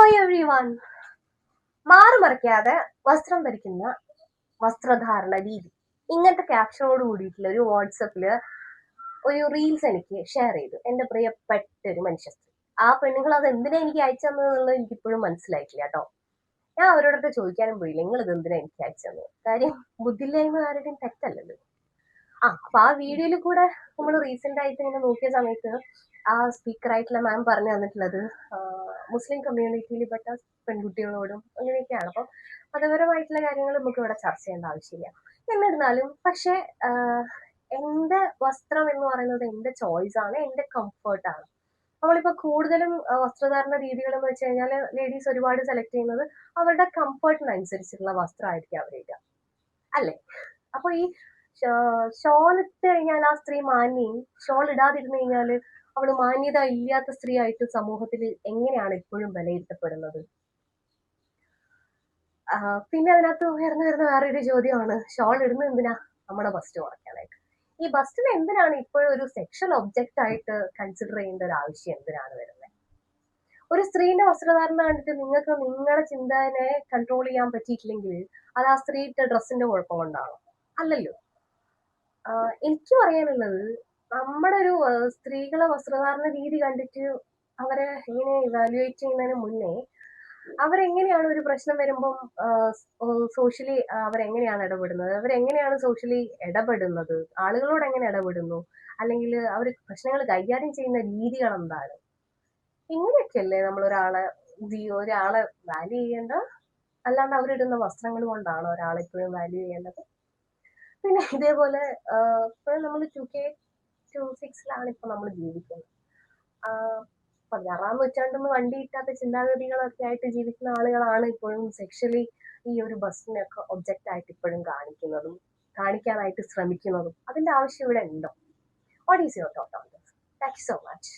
Hi every one. മാറുമറയ്ക്കാതെ വസ്ത്രം ധരിക്കുന്ന വസ്ത്രധാരണ രീതി, ഇങ്ങനത്തെ ക്യാപ്ഷനോട് കൂടിയിട്ടുള്ള ഒരു വാട്സപ്പില് ഒരു റീൽസ് എനിക്ക് ഷെയർ ചെയ്തു എന്റെ പ്രിയപ്പെട്ട ഒരു മനുഷ്യ സ്ത്രീ. ആ പെണ്ണുങ്ങൾ അത് എന്തിനാ എനിക്ക് അയച്ചു തന്നതെന്നുള്ളത് എനിക്ക് ഇപ്പോഴും മനസ്സിലായിട്ടില്ല കേട്ടോ. ഞാൻ അവരോടൊക്കെ ചോദിക്കാനും പോയില്ല, നിങ്ങൾ ഇത് എന്തിനാ എനിക്ക് അയച്ചു തന്നത്. കാര്യം ബുദ്ധിയില്ലായ്മ ആരുടെയും തെറ്റല്ലല്ലോ. അപ്പൊ ആ വീഡിയോയിൽ കൂടെ നമ്മൾ റീസെന്റ് ആയിട്ട് ഇങ്ങനെ നോക്കിയ സമയത്ത് ആ സ്പീക്കർ ആയിട്ടുള്ള മാം പറഞ്ഞു തന്നിട്ടുള്ളത് മുസ്ലിം കമ്മ്യൂണിറ്റിയിൽ പെട്ട പെൺകുട്ടികളോടും അങ്ങനെയൊക്കെയാണ്. അപ്പം മതപരമായിട്ടുള്ള കാര്യങ്ങൾ നമുക്ക് ഇവിടെ ചർച്ച ചെയ്യേണ്ട ആവശ്യമില്ല. എന്നിരുന്നാലും പക്ഷെ എന്റെ വസ്ത്രം എന്ന് പറയുന്നത് എന്റെ ചോയ്സ് ആണ്, എന്റെ കംഫർട്ടാണ്. നമ്മളിപ്പോ കൂടുതലും വസ്ത്രധാരണ രീതികൾ എന്ന് വെച്ച് കഴിഞ്ഞാൽ ലേഡീസ് ഒരുപാട് സെലക്ട് ചെയ്യുന്നത് അവരുടെ കംഫർട്ടിനനുസരിച്ചുള്ള വസ്ത്രമായിരിക്കും അവരിടുക, അല്ലേ? അപ്പൊ ഈ ഷോൾ ഇട്ട് കഴിഞ്ഞാൽ ആ സ്ത്രീ മാന്യയും ഷോൾ ഇടാതിരുന്നു കഴിഞ്ഞാൽ അവള് മാന്യത ഇല്ലാത്ത സ്ത്രീ ആയിട്ട് സമൂഹത്തിൽ എങ്ങനെയാണ് ഇപ്പോഴും വിലയിരുത്തപ്പെടുന്നത്? പിന്നെ അതിനകത്ത് ഉയർന്നു വരുന്ന വേറൊരു ചോദ്യമാണ്, ഷോൾ ഇടുന്നത് എന്തിനാ? നമ്മുടെ ബസ്റ്റ് കുറയ്ക്കാനായിട്ട്. ഈ ബസ്റ്റിനെ എന്തിനാണ് ഇപ്പോഴും ഒരു സെക്ഷൽ ഒബ്ജക്റ്റ് ആയിട്ട് കൺസിഡർ ചെയ്യേണ്ട ഒരു ആവശ്യം എന്തിനാണ് വരുന്നത്? ഒരു സ്ത്രീന്റെ വസ്ത്രധാരണ കണ്ടിട്ട് നിങ്ങൾക്ക് നിങ്ങളുടെ ചിന്തനെ കൺട്രോൾ ചെയ്യാൻ പറ്റിയിട്ടില്ലെങ്കിൽ അത് ആ സ്ത്രീയുടെ ഡ്രസ്സിന്റെ കുഴപ്പം കൊണ്ടാണോ? അല്ലല്ലോ. എനിക്ക് പറയാനുള്ളത്, നമ്മുടെ ഒരു സ്ത്രീകളെ വസ്ത്രധാരണ രീതി കണ്ടിട്ട് അവരെ ഇങ്ങനെ ഇവാലുവേറ്റ് ചെയ്യുന്നതിന് മുന്നേ അവരെങ്ങനെയാണ് ഒരു പ്രശ്നം വരുമ്പം സോഷ്യലി അവരെങ്ങനെയാണ് ഇടപെടുന്നത്, അവരെങ്ങനെയാണ് സോഷ്യലി ഇടപെടുന്നത്, ആളുകളോട് എങ്ങനെ ഇടപെടുന്നു, അല്ലെങ്കിൽ അവർ പ്രശ്നങ്ങൾ കൈകാര്യം ചെയ്യുന്ന രീതികൾ എന്താണ്, ഇങ്ങനെയൊക്കെയല്ലേ നമ്മൾ ഒരാളെ വാല്യൂ ചെയ്യേണ്ട. അല്ലാണ്ട് അവരിടുന്ന വസ്ത്രങ്ങൾ കൊണ്ടാണ് ഒരാളെ ഇപ്പോഴും വാല്യൂ ചെയ്യേണ്ടത്? പിന്നെ ഇതേപോലെ ഇപ്പോഴും നമ്മൾ 2K26 ഇപ്പൊ നമ്മൾ ജീവിക്കുന്നത്. 16-ാം നൂറ്റാണ്ടിന്ന് വണ്ടി കിട്ടാത്ത ചിന്താഗതികളൊക്കെ ആയിട്ട് ജീവിക്കുന്ന ആളുകളാണ് ഇപ്പോഴും സെക്ഷലി ഈ ഒരു ബസ്സിനൊക്കെ ഒബ്ജക്റ്റ് ആയിട്ട് ഇപ്പോഴും കാണിക്കാനായിട്ട് ശ്രമിക്കുന്നതും. അതിന്റെ ആവശ്യം ഇവിടെ ഉണ്ടോ? What is your thought on this? Thank you so much.